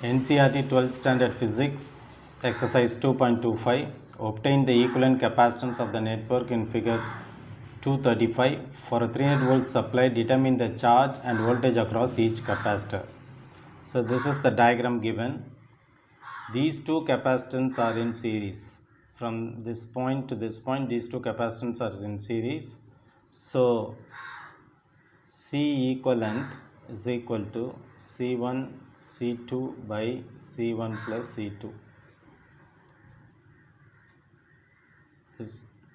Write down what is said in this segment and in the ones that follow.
NCERT 12th Standard Physics, Exercise 2.25. Obtain the equivalent capacitance of the network in figure 235. For a 300 volt supply, determine the charge and voltage across each capacitor. So this is the diagram given. These two capacitance are in series. From this point to this point, these two capacitance are in series. So C equivalent is equal to C1 C2 by C1 plus C2.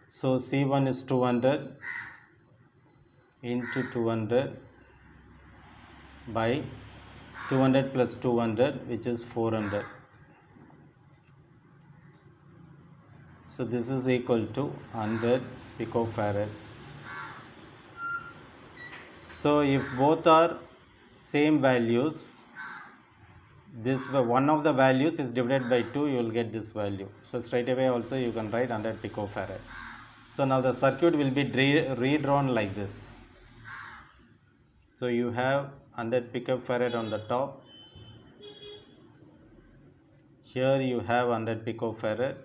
So C1 is 200 into 200 by 200 plus 200, which is 400. So this is equal to 100 picofarad. So if both are same values, this one of the values is divided by 2, you will get this value. So straight away also you can write 100 picofarad. So now the circuit will be redrawn like this. So you have 100 picofarad on the top. Here you have 100 picofarad.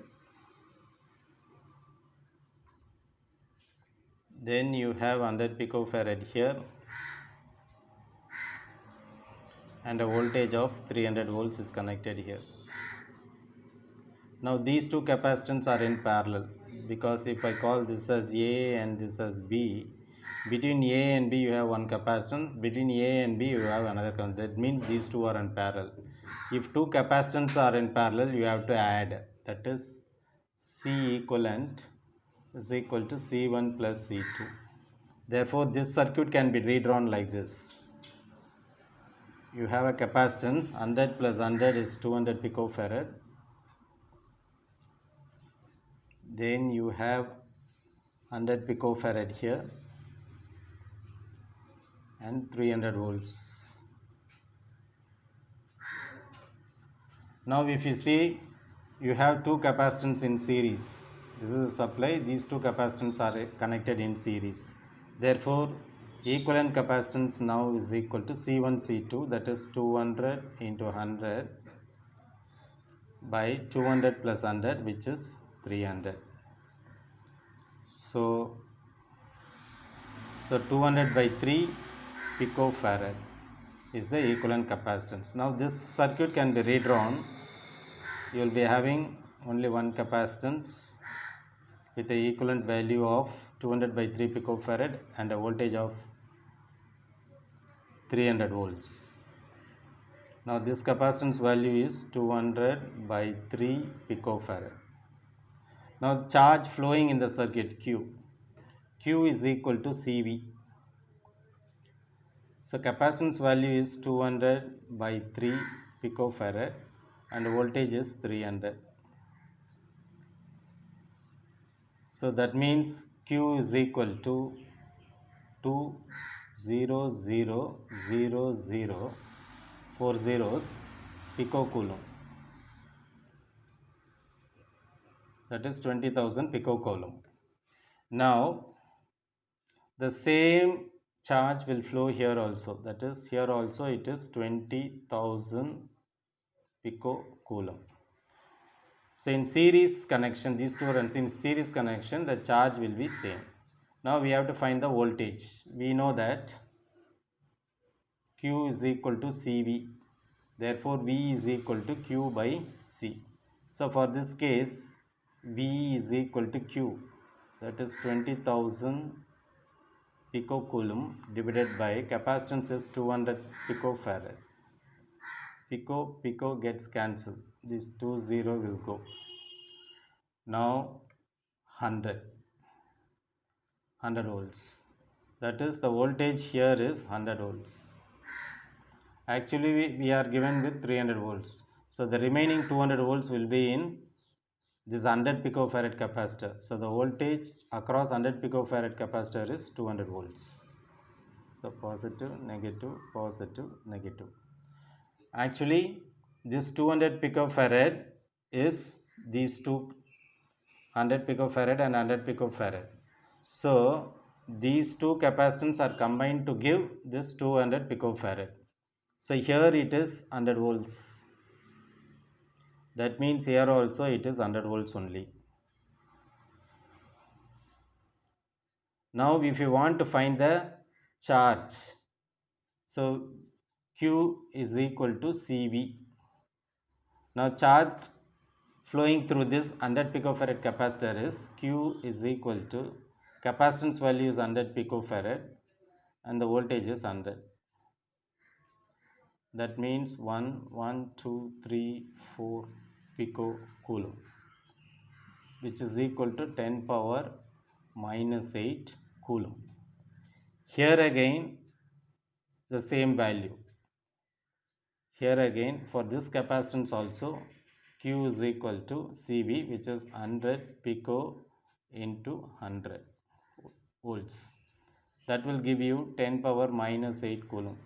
Then you have 100 picofarad here. And a voltage of 300 volts is connected here. Now these two capacitance are in parallel, because if I call this as A and this as B, between A and B you have one capacitance, between A and B you have another capacitance. That means these two are in parallel. If two capacitance are in parallel, you have to add, that is C equivalent is equal to C1 plus C2. Therefore this circuit can be redrawn like this. You have a capacitance 100 plus 100 is 200 picofarad. Then you have 100 picofarad here and 300 volts. Now if you see, you have two capacitance in series. This is the supply, these two capacitance are connected in series. Therefore equivalent capacitance now is equal to C1 C2, that is 200 into 100 by 200 plus 100, which is 300. So 200 by 3 picofarad is the equivalent capacitance. Now this circuit can be redrawn. You will be having only one capacitance with the equivalent value of 200 by 3 picofarad and a voltage of 300 volts. Now this capacitance value is 200 by 3 picofarad. Now charge flowing in the circuit Q. Q is equal to CV. So capacitance value is 200 by 3 picofarad and voltage is 300. So that means Q is equal to 20000 4 zeros picocoulomb. That is 20,000 picocoulomb. Now the same charge will flow here also. That is, here also it is 20,000 picocoulomb. So in series connection, these two are in series connection, the charge will be same. Now we have to find the voltage. We know that Q is equal to CV. Therefore V is equal to Q by C. So for this case, V is equal to Q, that is 20,000 picocoulomb divided by capacitance is 200 picofarad. Pico gets cancelled. This 20 will go. Now 100 volts. That is, the voltage here is 100 volts. Actually we are given with 300 volts. So the remaining 200 volts will be in this 100 picofarad capacitor. So the voltage across 100 picofarad capacitor is 200 volts. So positive, negative, positive, negative. Actually this 200 picofarad is these two 100 picofarad and 100 picofarad. So these two capacitance are combined to give this 200 picofarad. So here it is 100 volts. That means here also it is 100 volts only. Now if you want to find the charge, so Q is equal to CV. Now charge flowing through this 100 picofarad capacitor is Q is equal to, capacitance value is 100 picofarad and the voltage is 100. That means 1, 2, 3, 4 picocoulomb, which is equal to 10 power minus 8 coulomb. Here again the same value. Here again for this capacitance also Q is equal to CV, which is 100 pico into 100 volts. That will give you 10 power minus 8 coulomb.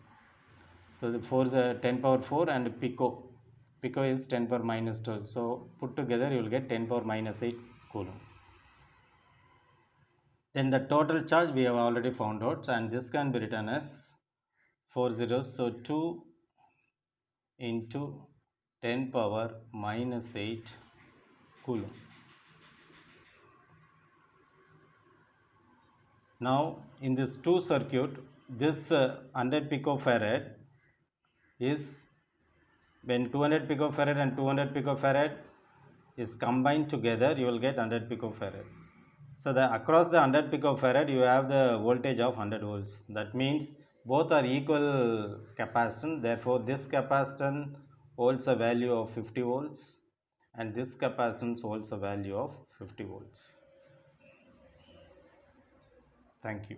So the 4 is 10 power 4 and pico. Pico is 10 power minus 12. So put together you will get 10 power minus 8 coulomb. Then the total charge we have already found out, and this can be written as 4 zeros. So 2 into 10 power minus 8 coulomb. Now in this 2 circuit, this 100 picofarad is, when 200 picofarad and 200 picofarad is combined together, you will get 100 picofarad. So the across the 100 picofarad you have the voltage of 100 volts. That means both are equal capacitance. Therefore this capacitance holds a value of 50 volts and this capacitance holds a value of 50 volts. Thank you.